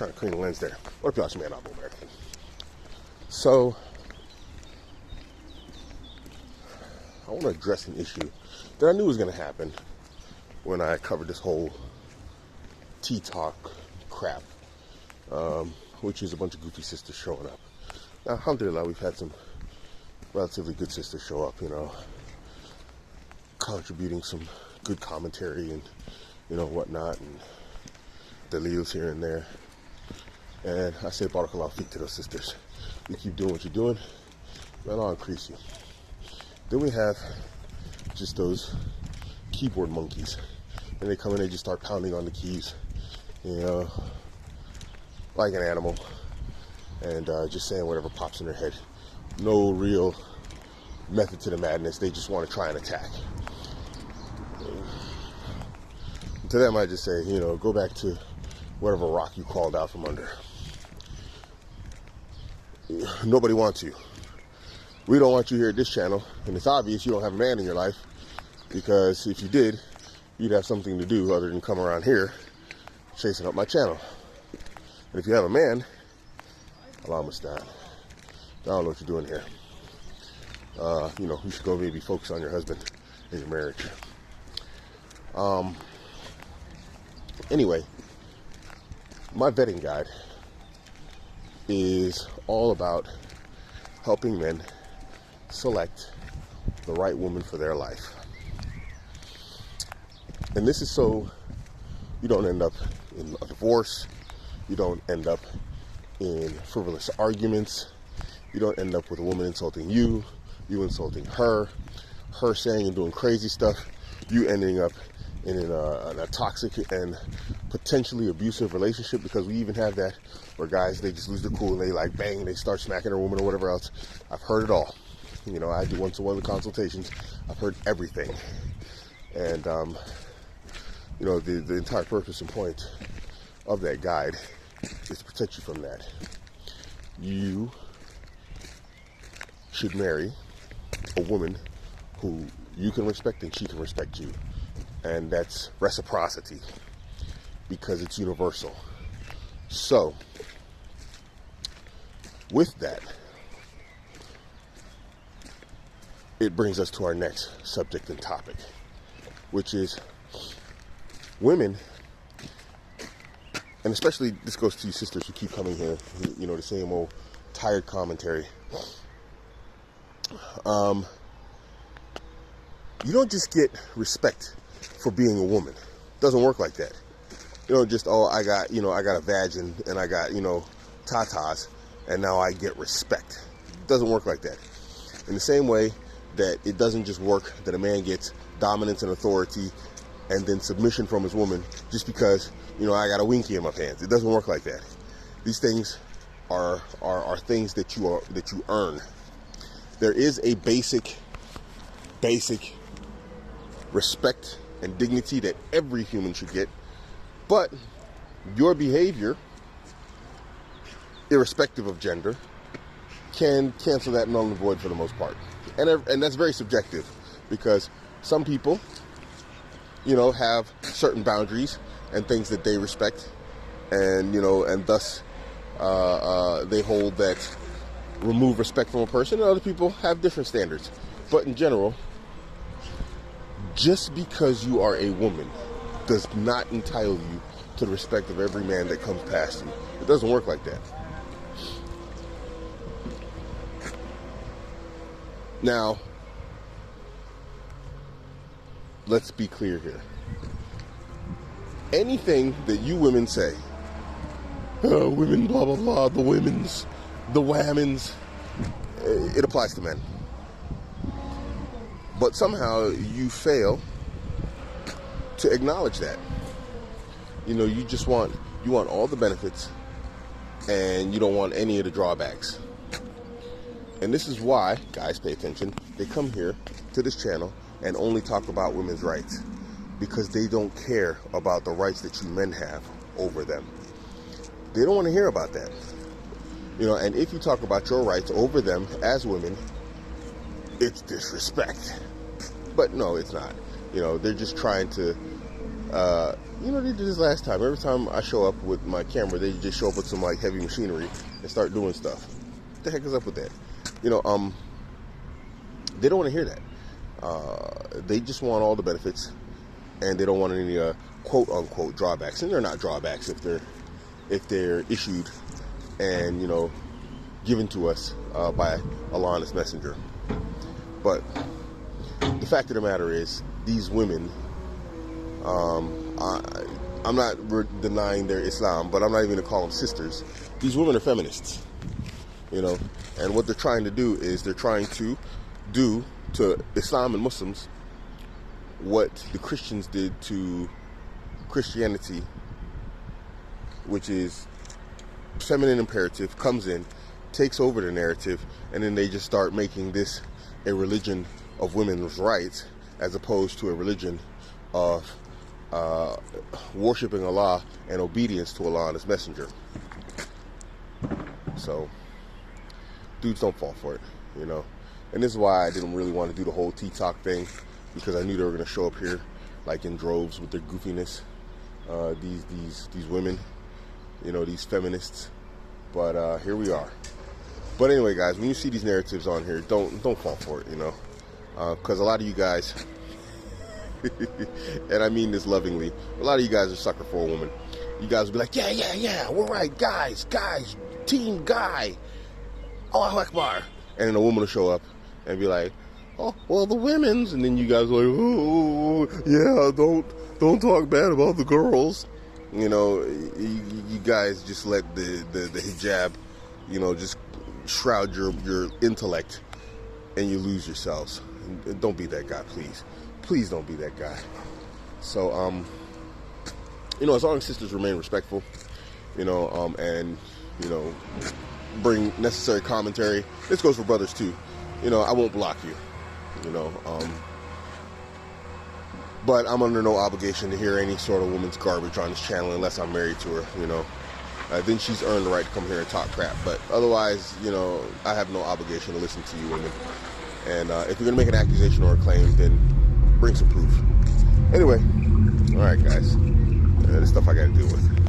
trying to clean the lens there. What up, y'all? It's your man, Abuamerican. So, I want to address an issue that I knew was going to happen when I covered this whole tea talk crap, which is a bunch of goofy sisters showing up. Now, alhamdulillah, we've had some relatively good sisters show up, contributing some good commentary and, whatnot, and deleos here and there. And I say barakallahu feek to those sisters. You keep doing what you're doing, man, I'll increase you. Then we have just those keyboard monkeys. And they come in, they just start pounding on the keys, like an animal, and just saying whatever pops in their head. No real method to the madness. They just want to try and attack. To them, I just say, go back to whatever rock you crawled out from under. Nobody wants you. We don't want you here at this channel, and it's obvious you don't have a man in your life, because if you did, you'd have something to do other than come around here chasing up my channel. And if you have a man, Allah Mustaan, I don't know what you're doing here. You should go maybe focus on your husband and your marriage. Anyway, my vetting guide is all about helping men select the right woman for their life. And this is so you don't end up in a divorce, you don't end up in frivolous arguments, you don't end up with a woman insulting you, you insulting her, her saying and doing crazy stuff, you ending up in a toxic and potentially abusive relationship, because we even have that where guys, they just lose their cool and they like bang, they start smacking a woman or whatever else. I've heard it all. I do one-to-one consultations. I've heard everything. And, the entire purpose and point of that guide is to protect you from that. You should marry a woman who you can respect and she can respect you. And that's reciprocity, because it's universal. So, with that, it brings us to our next subject and topic, which is women, and especially this goes to you sisters who keep coming here, the same old tired commentary. You don't just get respect for being a woman. It doesn't work like that. You don't just, I got a vagin and I got, tatas, and now I get respect. It doesn't work like that. In the same way that it doesn't just work that a man gets dominance and authority and then submission from his woman just because, I got a winky in my pants. It doesn't work like that. These things are things that you earn. There is a basic respect and dignity that every human should get, but your behavior, irrespective of gender, can cancel that null and void for the most part. And that's very subjective, because some people, have certain boundaries and things that they respect, and and thus they hold that remove respect from a person, and other people have different standards. But in general, just because you are a woman does not entitle you to the respect of every man that comes past you. It doesn't work like that. Now, let's be clear here. Anything that you women say, women, blah, blah, blah, the women's, the whammons, it applies to men. But somehow you fail to acknowledge that. You just want all the benefits, and you don't want any of the drawbacks. And this is why, guys, pay attention, they come here to this channel and only talk about women's rights, because they don't care about the rights that you men have over them. They don't want to hear about that. And if you talk about your rights over them as women, it's disrespect. But no, it's not. They're just trying to They did this last time. Every time I show up with my camera, they just show up with some like heavy machinery and start doing stuff. What the heck is up with that? They don't want to hear that. They just want all the benefits, and they don't want any quote unquote drawbacks. And they're not drawbacks if they're issued and given to us by Allah and His Messenger. But the fact of the matter is, these women, I'm not denying their Islam, but I'm not even going to call them sisters. These women are feminists, and what they're trying to do is they're trying to do to Islam and Muslims what the Christians did to Christianity, which is feminine imperative comes in, takes over the narrative, and then they just start making this a religion of women's rights as opposed to a religion of worshiping Allah and obedience to Allah and His Messenger. So dudes, don't fall for it, and this is why I didn't really want to do the whole T-Talk thing, because I knew they were going to show up here like in droves with their goofiness, these women, these feminists. But here we are. But anyway, guys, when you see these narratives on here, don't fall for it, because a lot of you guys, and I mean this lovingly, a lot of you guys are sucker for a woman. You guys will be like, yeah, we're right, guys, team guy, Allahu Akbar. And then a woman will show up and be like, oh, well, the women's, and then you guys are like, oh, yeah, don't talk bad about the girls. You guys just let the hijab, just shroud your intellect, and you lose yourselves. And don't be that guy, please. Please don't be that guy. So, as long as sisters remain respectful, and, bring necessary commentary. This goes for brothers too. I won't block you, but I'm under no obligation to hear any sort of woman's garbage on this channel unless I'm married to her, then she's earned the right to come here and talk crap. But otherwise, I have no obligation to listen to you women. And if you're going to make an accusation or a claim, then bring some proof. Anyway, all right, guys. This stuff I got to deal with.